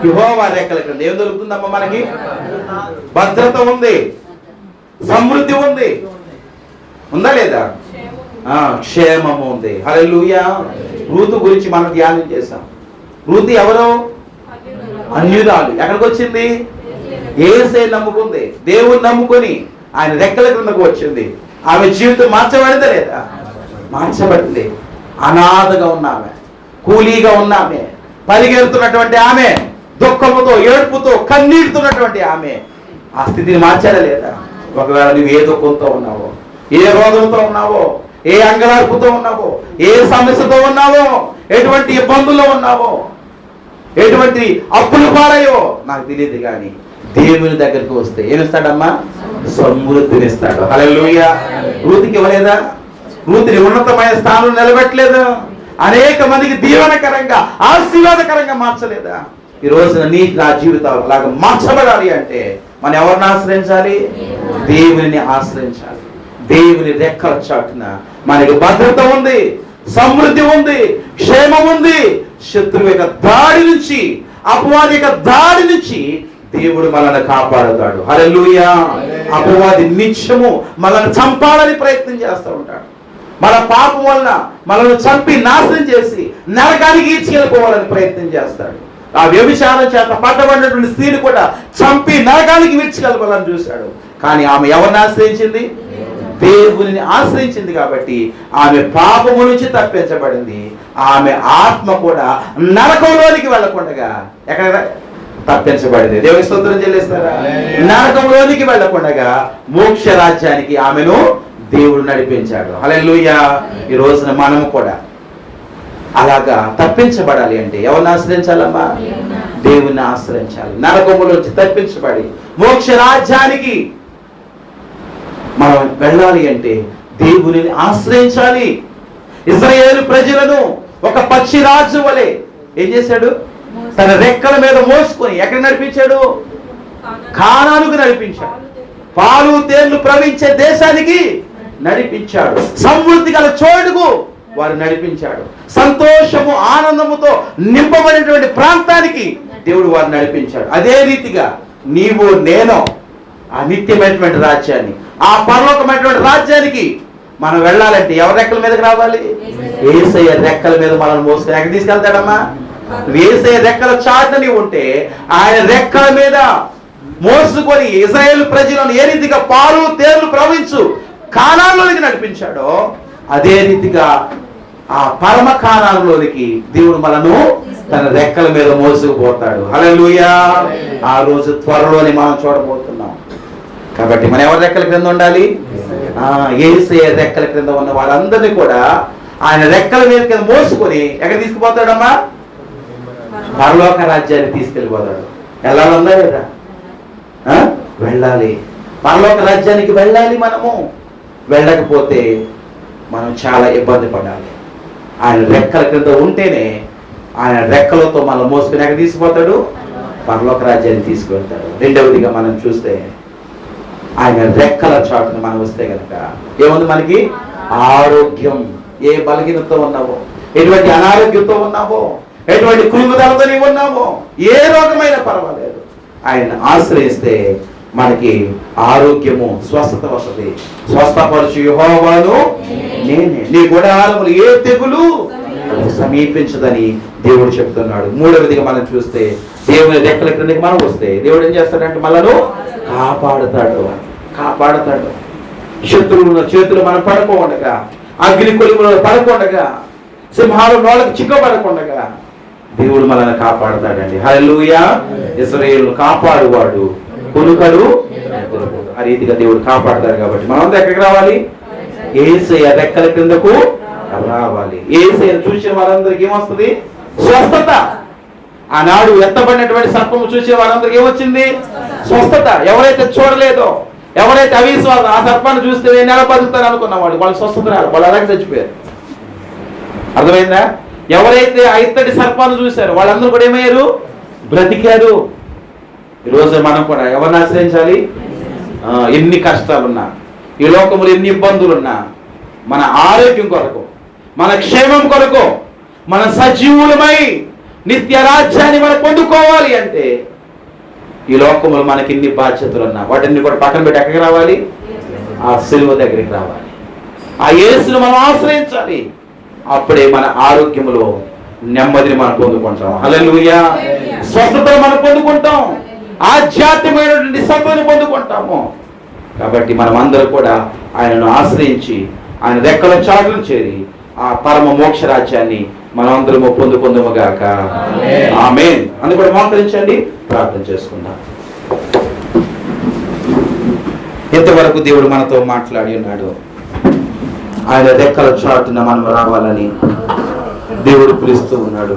యెహోవా రెక్కల క్రింద ఏం దొరుకుతుందమ్మా మనకి? భద్రత ఉంది, సమృద్ధి ఉంది, ఉందా లేదా? క్షేమము ఉంది. హల్లెలూయా. రూతు గురించి మనం ధ్యానం చేశాం. రూతు ఎవరు? అన్యురాలు. ఎక్కడికి వచ్చింది? యేసే నమ్ముకుంది, దేవుని నమ్ముకొని ఆయన రెక్కల క్రిందకు వచ్చింది. ఆమె జీవితం మార్చబడిందా లేదా? మార్చబడింది. అనాథగా ఉన్నామె, కూలీగా ఉన్నామె, పరిగెడుతున్నటువంటి ఆమె, దుఃఖముతో ఏడుపుతో కన్నీరుతున్నటువంటి ఆమె ఆ స్థితిని మార్చారా లేదా? ఒకవేళ నువ్వు ఏ దుఃఖంతో ఉన్నావో, ఏ రోగంతో ఉన్నావో, ఏ అంగలార్పుతో ఉన్నావో, ఏ సమస్యతో ఉన్నావో, ఎటువంటి ఇబ్బందుల్లో ఉన్నావో, ఎటువంటి అప్పులు పారాయో నాకు తెలియదు, కానీ దేవుని దగ్గరికి వస్తే ఏమిస్తాడమ్మా? సమృద్ధినిస్తాడు. హల్లెలూయా. రూతుకి ఇవ్వలేదా? రూతుని ఉన్నతమైన స్థానం నిలబెట్టలేదు? అనేక మందికి దీవెనకరంగా ఆశీర్వాదకరంగా మార్చలేదా? ఈ రోజున నీ నా జీవితం అలాగా మార్చబడాలి అంటే మనం ఎవరిని ఆశ్రయించాలి? దేవుని ఆశ్రయించాలి. దేవుని రెక్కల చాటున మనకి భద్రత ఉంది, సమృద్ధి ఉంది, క్షేమం ఉంది. శత్రువు యొక్క దాడి నుంచి, అపవాది యొక్క దాడి నుంచి దేవుడు మనల్ని కాపాడుతాడు. హల్లెలూయా. అపవాది నిత్యము మనల్ని చంపాలని ప్రయత్నం చేస్తూ ఉంటాడు. మన పాపం వల్ల మనల్ని చంపి నాశనం చేసి నరకానికి ఈడ్చుకెళ్ళిపోవాలని ప్రయత్నం చేస్తాడు. ఆ వ్యభిచారం చేత పట్టబడినటువంటి స్త్రీని కూడా చంపి నరకానికి ఈడ్చుకెళ్ళాలని చూశాడు. కానీ ఆమె ఎవరిని ఆశ్రయించింది? దేవుని ఆశ్రయించింది. కాబట్టి ఆమె పాపము నుంచి తప్పించబడింది. ఆమె ఆత్మ కూడా నరకంలోనికి వెళ్ళకుండా ఎక్కడ తప్పించబడింది. దేవుని స్తోత్రం చెల్లిస్తారా? నరకంలోనికి వెళ్ళకుండా మోక్ష రాజ్యానికి ఆమెను దేవుడు నడిపించాడు. హల్లెలూయా. ఈ రోజున మనము కూడా అలాగా తప్పించబడాలి అంటే ఎవరిని ఆశ్రయించాలమ్మా? దేవుణ్ణి ఆశ్రయించాలి. నరకములోంచి తప్పించబడి మోక్ష రాజ్యానికి మనం వెళ్ళాలి అంటే దేవుని ఆశ్రయించాలి. ఇశ్రాయేలు ప్రజలను ఒక పక్షి రాజు వలె ఏం చేశాడు? తన రెక్కల మీద మోసుకొని ఎక్కడ నడిపించాడు? కానానుకు నడిపించాడు. పాలు తేళ్లు ప్రవహించే దేశానికి నడిపించాడు. సమృద్ధి గల చోటుకు వారు నడిపించాడు. సంతోషము ఆనందముతో నింపబడినటువంటి ప్రాంతానికి దేవుడు వారు నడిపించాడు. అదే రీతిగా నీవు నేను ఆ నిత్యమైనటువంటి రాజ్యాన్ని, ఆ పరలోకమైనటువంటి రాజ్యానికి మనం వెళ్ళాలంటే ఎవరి రెక్కల మీదకి రావాలి? యేసయ్య రెక్కల మీద మనల్ని మోసుకొని ఎక్కడ తీసుకెళ్తాడమ్మా? యేసయ్య రెక్కల చాటున నీవు ఉంటే ఆయన రెక్కల మీద మోసుకొని ఇశ్రాయేలు ప్రజలను ఏ రీతిగా పాలు తేళ్లు ప్రవహించు కానాన్లోనికి నడిపించాడో అదే రీతిగా ఆ పరమ కానాన్లోనికి దేవుడు మనను తన రెక్కల మీద మోసుకుపోతాడు. హల్లెలూయా. ఆ రోజు త్వరలోనే మనం చూడబోతున్నాం. కాబట్టి మనం ఎవరి రెక్కల క్రింద ఉండాలి? యేసయ్య రెక్కల క్రింద ఉన్న వాళ్ళందరినీ కూడా ఆయన రెక్కల మీద కింద మోసుకొని ఎక్కడ తీసుకుపోతాడమ్మా? పరలోక రాజ్యాన్ని తీసుకెళ్ళిపోతాడు. వెళ్ళాలన్నా లేదా? వెళ్ళాలి. పరలోక రాజ్యానికి వెళ్ళాలి. మనము వెళ్ళకపోతే మనం చాలా ఇబ్బంది పడాలి. ఆయన రెక్కల క్రింద ఉంటేనే ఆయన రెక్కలతో మనం మోసుకుని ఎక్కడ తీసుకుపోతాడు? పరలోక రాజ్యాన్ని తీసుకువెళ్తాడు. రెండవదిగా మనం చూస్తే ఆయన రెక్కల చాటును మనం వస్తే కనుక ఏముంది మనకి? ఆరోగ్యం. ఏ బలహీనతతో ఉన్నావో, ఎటువంటి అనారోగ్యంతో ఉన్నావో, ఎటువంటి కృంగుదలతో నీవు ఉన్నావో, ఏ రోగమైనా పర్వాలేదు, ఆయన ఆశ్రయిస్తే మనకి ఆరోగ్యము, స్వస్థత వస్తుంది. స్వస్థపరచు యెహోవాను నేనే, నీ గుడారములు ఏ తెగులు సమీపించదని దేవుడు చెప్తున్నాడు. మూడవదిగా మనం చూస్తే దేవుని రెక్కల క్రిందకి మనం వస్తే దేవుడు ఏం చేస్తాడంటే మనను కాపాడుతాడు. కాపాడుతాడు. శత్రువుల చేతులు మనం పడుకోండగా, అగ్ని కొలిములలో పడకుండగా, సింహాలు నోళ్ళకి చిక్కబడకుండగా దేవుడు మనల్ని కాపాడుతాడండి. హల్లెలూయా. ఇశ్రాయేలును కాపాడువాడు కొనుకడు. ఆ రీతిగా దేవుడు కాపాడతాడు. కాబట్టి మనం ఎక్కడికి రావాలి? యేసయ్య రెక్కల క్రిందకు రావాలి. యేసయ్యను చూసిన వారందరికీ ఏమొస్తుంది? స్వస్థత. ఆనాడు ఎత్తబడినటువంటి సర్పము చూసే వారందరికీ ఏమొచ్చింది? స్వస్థత. ఎవరైతే చూడలేదో, ఎవరైతే అవిశ్వాసం ఆ సర్పాన్ని చూస్తే నెల బతుకుతారు అనుకున్నవాడు వాళ్ళు స్వస్థత రాదు, వాళ్ళు అలాగే చచ్చిపోయారు. అర్థమైందా? ఎవరైతే ఆ ఇత్తడి సర్పాన్ని చూశారో వాళ్ళందరూ కూడా ఏమయ్యారు? బ్రతికారు. ఈరోజు మనం కూడా ఎవరిని ఆశ్రయించాలి? ఎన్ని కష్టాలున్నా, ఈ లోకములు ఎన్ని ఇబ్బందులున్నా, మన ఆరోగ్యం కొరకు, మన క్షేమం కొరకు, మన సజీవులమై నిత్య రాజ్యాన్ని మనం పొందుకోవాలి. రావాలి అంటే ఈ లోకంలో మనకి ఇన్ని బాధ్యతలు ఉన్నా వాటిని కూడా పక్కన పెట్టి ఎక్కడికి రావాలి? ఆ సిలువ దగ్గరికి రావాలి. ఆ యేసును మనం ఆశ్రయించాలి. అప్పుడే మన ఆరోగ్యములో నెమ్మదిని మనం పొందుకుంటాం. హల్లెలూయా. స్వస్థతను మనం పొందుకుంటాం. ఆధ్యాత్మికమైనటువంటి సత్తుని పొందుకుంటాము. కాబట్టి మనం అందరూ కూడా ఆయనను ఆశ్రయించి ఆయన రెక్కల చాటును చేరి ఆ పరమ మోక్ష రాజ్యాన్ని మనం అందరము పొందుకుందాముగాక. ఆమేన్. అని కూడా మోకరించండి, ప్రార్థన చేసుకుందాం. ఇంతవరకు దేవుడు మనతో మాట్లాడి ఉన్నాడు. ఆయన రెక్కల చాటున మనం రావాలని దేవుడు పిలుస్తూ ఉన్నాడు.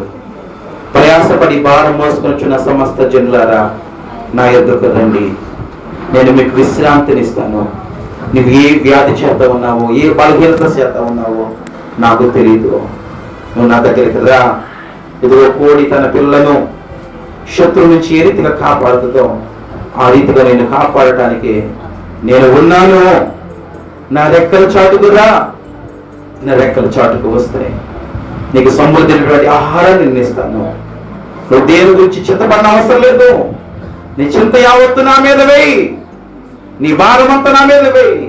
ప్రయాసపడి భారం మోసుకొనిచున్న సమస్త జనులారా నా యొద్దకు రండి, నేను మీకు విశ్రాంతినిస్తాను. నువ్వు ఏ వ్యాధి చేత ఉన్నావో, ఏ బలహీనత చేత ఉన్నావో నాకు తెలియదు. నువ్వు నా దగ్గరికి రా. ఇదిగో కోడి తన పిల్లలను శత్రువు నుంచి ఏ రీతిగా కాపాడుతుందో ఆ రీతిగా నేను కాపాడటానికి నేను ఉన్నాను. నా రెక్కల చాటుకు రా. నా రెక్కల చాటుకు వస్తే నీకు సమృద్ధినటువంటి ఆహారాన్ని నేను ఇస్తాను. నువ్వు దేని గురించి చింతపడిన అవసరం లేదు. నీ చింత యావత్తు నా మీద వేయి, నీ భారమంతా నా మీద వేయి.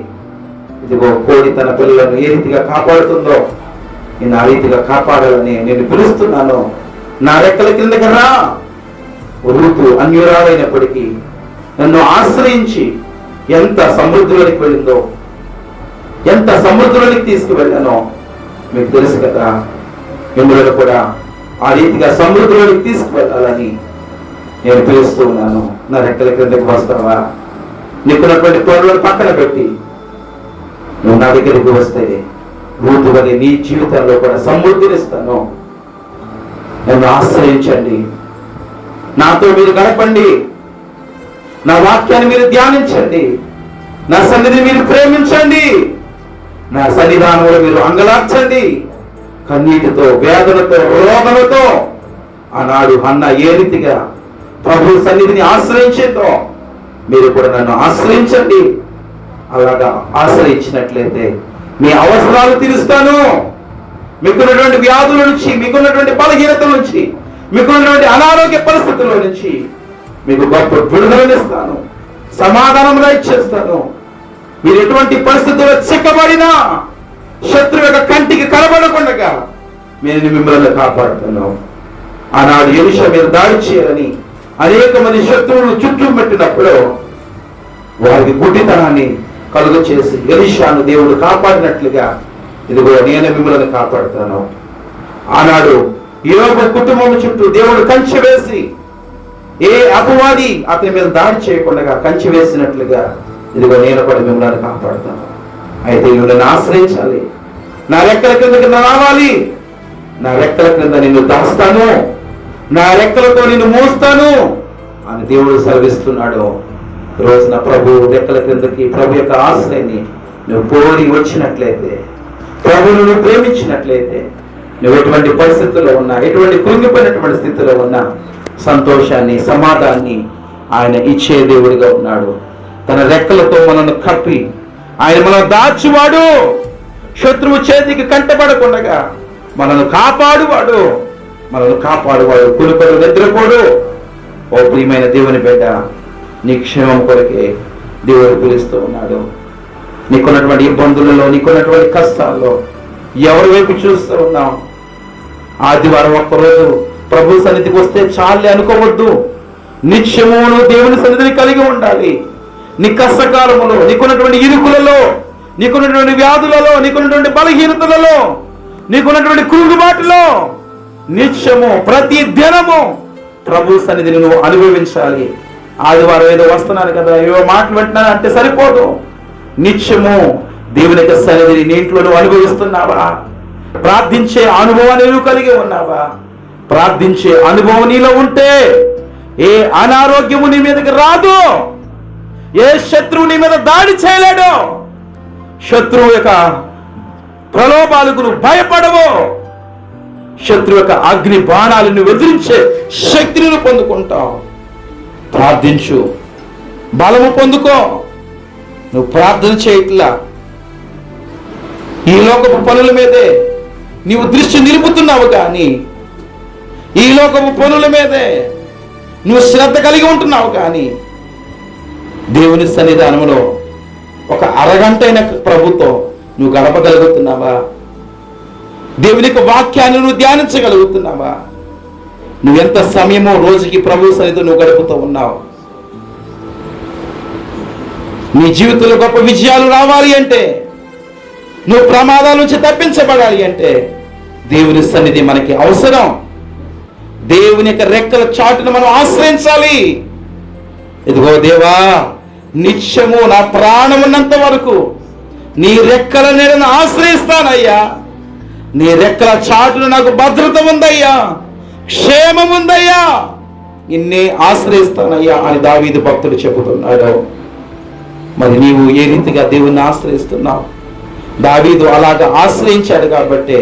ఇదిగో కోడి తన పిల్లలను ఏ రీతిగా కాపాడుతుందో నేను ఆ రీతిగా కాపాడాలని నేను పిలుస్తున్నాను. నా రెక్కల కిందకి రా. రూతు అన్యురాలైనప్పటికీ నన్ను ఆశ్రయించి ఎంత సమృద్ధిలోనికి వెళ్ళిందో, ఎంత సమృద్ధిలోనికి తీసుకువెళ్ళానో మీకు తెలుసు కదా. మిమ్మల్ని కూడా ఆ రీతిగా సమృద్ధిలోనికి తీసుకువెళ్ళాలని నేను పిలుస్తూ ఉన్నాను. నా రెక్కల క్రిందకి వస్తావా? నీకున్నటువంటి పనులను పక్కన పెట్టి నువ్వు నా దగ్గరికి వస్తే రూతు వలె నీ జీవితంలో కూడా సమృద్ధినిస్తాను. నన్ను ఆశ్రయించండి, నాతో మీరు గడపండి, నా వాక్యాన్ని మీరు ధ్యానించండి, నా సన్నిధిని మీరు ప్రేమించండి, నా సన్నిధానంలో మీరు అంగలార్చండి. కన్నీటితో, వేదనతో, రోగలతో ఆనాడు అన్న ఏ రీతిగా ప్రభు సన్నిధిని ఆశ్రయించిందో మీరు కూడా నన్ను ఆశ్రయించండి. అలాగా ఆశ్రయించినట్లయితే మీ అవసరాలు తీరుస్తాను. మీకున్నటువంటి వ్యాధుల నుంచి, మీకున్నటువంటి బలహీనతల నుంచి, మీకున్నటువంటి అనారోగ్య పరిస్థితుల నుంచి మీకు గొప్ప విడుదలనిస్తాను, సమాధానం ఇచ్చేస్తాను. మీరు ఎటువంటి పరిస్థితుల్లో చిక్కబడినా శత్రువు యొక్క కంటికి కనబడకుండా నేను మిమ్మల్ని కాపాడుతున్నాను. ఆనాడు ఎలీషా మీద దాడి చేయాలని అనేక మంది శత్రువులు చుట్టూ పెట్టినప్పుడు వారికి గుడ్డితనాన్ని కలుగ చేసి ఎలీషాను దేవుడు కాపాడినట్లుగా ఇదిగో నేను మిమ్మల్ని కాపాడుతాను. ఆనాడు యోబు కుటుంబం చుట్టూ దేవుడు కంచె వేసి ఏ అపవాది అతని మీద దాడి చేయకుండా కంచె వేసినట్లుగా ఇదిగో నేను కూడా మిమ్మల్ని కాపాడుతాను. అయితే మిమ్మల్ని ఆశ్రయించాలి, నా రెక్కల కింద రావాలి, నా రెక్కల క్రింద నిన్ను దాస్తాను, నా రెక్కలతో నిన్ను మోస్తాను అని దేవుడు సెలవిస్తున్నాడు. రోజున ప్రభు రెక్కల క్రిందకి, ప్రభు యొక్క ఆశ్రయాన్ని నువ్వు కోరి వచ్చినట్లయితే, ప్రభువును నువ్వు ప్రేమించినట్లయితే, నువ్వు ఎటువంటి పరిస్థితుల్లో ఉన్నా, ఎటువంటి కృంగిపోయినటువంటి స్థితిలో ఉన్నా సంతోషాన్ని, సమాధానాన్ని ఆయన ఇచ్చే దేవుడిగా ఉన్నాడు. తన రెక్కలతో మనల్ని కప్పి ఆయన మనల్ని దాచువాడు, శత్రువు చేతికి కంటపడకుండా మనల్ని కాపాడువాడు, మనల్ని కాపాడువాడు. కులుకలు నిద్రపోడు. ఓ ప్రియమైన దేవుని బిడ్డ, నీ క్షేమం కొరకే దేవుడు పిలుస్తూ ఉన్నాడు. నీకున్నటువంటి ఇబ్బందులలో, నీకున్నటువంటి కష్టాల్లో ఎవరి వైపు చూస్తూ ఉన్నావు? ఆదివారం ఒక్కరోజు ప్రభు సన్నిధికి వస్తే చాలే అనుకోవద్దు. నిత్యము నువ్వు దేవుని సన్నిధిని కలిగి ఉండాలి. నీ కష్టకాలములో, నీకున్నటువంటి ఇరుకులలో, నీకున్నటువంటి వ్యాధులలో, నీకున్నటువంటి బలహీనతలలో, నీకున్నటువంటి కృంగుబాటులో నిత్యము ప్రతి దినము ప్రభు సన్నిధిని నువ్వు అనుభవించాలి. ఆదివారం ఏదో వస్తున్నాను కదా, ఏవో మాటలు వింటున్నాను అంటే సరిపోదు. నిత్యము దేవుని యొక్క సన్నిధిని నీ ఇంట్లో నువ్వు అనుభవిస్తున్నావా? ప్రార్థించే అనుభవాన్ని నువ్వు కలిగి ఉన్నావా? ప్రార్థించే అనుభవం నీలో ఉంటే ఏ అనారోగ్యము నీ మీదకి రాదు, ఏ శత్రువు నీ మీద దాడి చేయలేడు. శత్రువు యొక్క ప్రలోభాలకు నువ్వు భయపడవు. శత్రువు యొక్క అగ్ని బాణాలను ఎదిరించే శక్తిని పొందుకుంటావు. ప్రార్థించు, బలము పొందుకో. నువ్వు ప్రార్థన చేయట్లా, ఈ లోకపు పనుల మీదే నీవు దృష్టి నిలుపుతున్నావు, కానీ ఈ లోకపు పనుల మీదే నువ్వు శ్రద్ధ కలిగి ఉంటున్నావు, కానీ దేవుని సన్నిధానంలో ఒక అరగంట అయిన ప్రభుతో నువ్వు గడపగలుగుతున్నావా? దేవుని యొక్క వాక్యాన్ని నువ్వు ధ్యానించగలుగుతున్నావా? నువ్వెంత సమయమో రోజుకి ప్రభు సన్నిధితో నువ్వు గడుపుతూ ఉన్నావు? నీ జీవితంలో గొప్ప విజయాలు రావాలి అంటే, నువ్వు ప్రమాదాల నుంచి తప్పించబడాలి అంటే దేవుని సన్నిధి మనకి అవసరం. దేవుని యొక్క రెక్కల చాటును మనం ఆశ్రయించాలి. ఇదిగో దేవా, నిత్యము నా ప్రాణం ఉన్నంత వరకు నీ రెక్కల నీడను ఆశ్రయిస్తానయ్యా. నీ రెక్కల చాటును నాకు భద్రత ఉందయ్యా, క్షేమం ఉందయ్యా, నిన్నే ఆశ్రయిస్తానయ్యా అని దావీదు భక్తుడు చెబుతున్నాడు. మరి నీవు ఏ రీతిగా దేవుణ్ణి ఆశ్రయిస్తున్నావు? దావీదు అలాగా ఆశ్రయించాడు కాబట్టి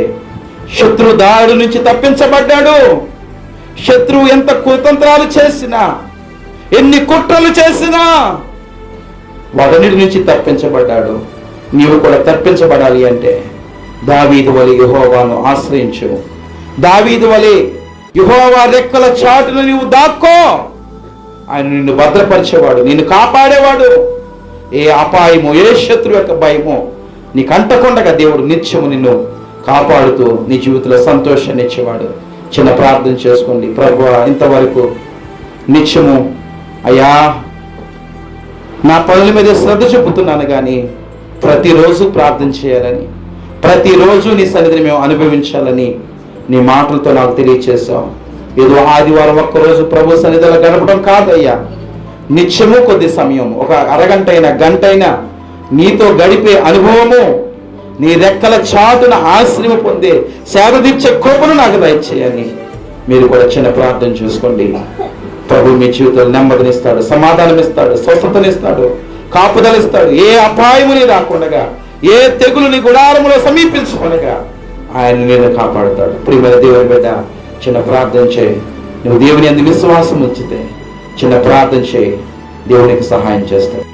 శత్రు దాడి నుంచి తప్పించబడ్డాడు. శత్రువు ఎంత కుతంత్రాలు చేసినా, ఎన్ని కుట్రలు చేసినా వాటన్నిటి నుంచి తప్పించబడ్డాడు. నీవు కూడా తప్పించబడాలి అంటే దావీదు వలె యెహోవాను ఆశ్రయించు. దావీదు వలె యెహోవా రెక్కల చాటును నీవు దాక్కో. ఆయన నిన్ను భద్రపరిచేవాడు, నిన్ను కాపాడేవాడు. ఏ అపాయమో, ఏ శత్రువు యొక్క భయమో నీకు అంటకుండగా దేవుడు నిత్యము నిన్ను కాపాడుతూ నీ జీవితంలో సంతోషాన్ని ఇచ్చేవాడు. చిన్న ప్రార్థన చేసుకోండి. ప్రభువా, ఇంతవరకు నిత్యము అయ్యా నా పనుల మీద శ్రద్ధ చూపుతున్నాను, కానీ ప్రతిరోజు ప్రార్థన చేయాలని, ప్రతిరోజు నీ సన్నిధిని మేము అనుభవించాలని నీ మాటలతో నాకు తెలియచేసావు. ఏదో ఆదివారం ఒక్కరోజు ప్రభు సన్నిధిలో గడపడం కాదయ్యా, నిత్యము కొద్ది సమయం, ఒక అరగంట అయినా గంట అయినా నీతో గడిపే అనుభవము, నీ రెక్కల చాటున ఆశ్రయం పొందే సేదదీర్చే కృపను నాకు దయచేయని మీరు కూడా చిన్న ప్రార్థన చూసుకోండి. ప్రభు మీ జీవితంలో నెమ్మదినిస్తాడు, సమాధానం ఇస్తాడు, స్వస్థతనిస్తాడు, కాపుదలిస్తాడు. ఏ అపాయముని రాకుండా, ఏ తెగులుని గుడారములో సమీపించకుండా ఆయన నేను కాపాడుతాడు. ప్రియమైన దేవుని బిడ్డ, చిన్న ప్రార్థన చేయి. నువ్వు దేవుని యందు విశ్వాసం ఉంచితే చిన్న ప్రార్థన చేయి, దేవునికి సహాయం చేస్తాడు.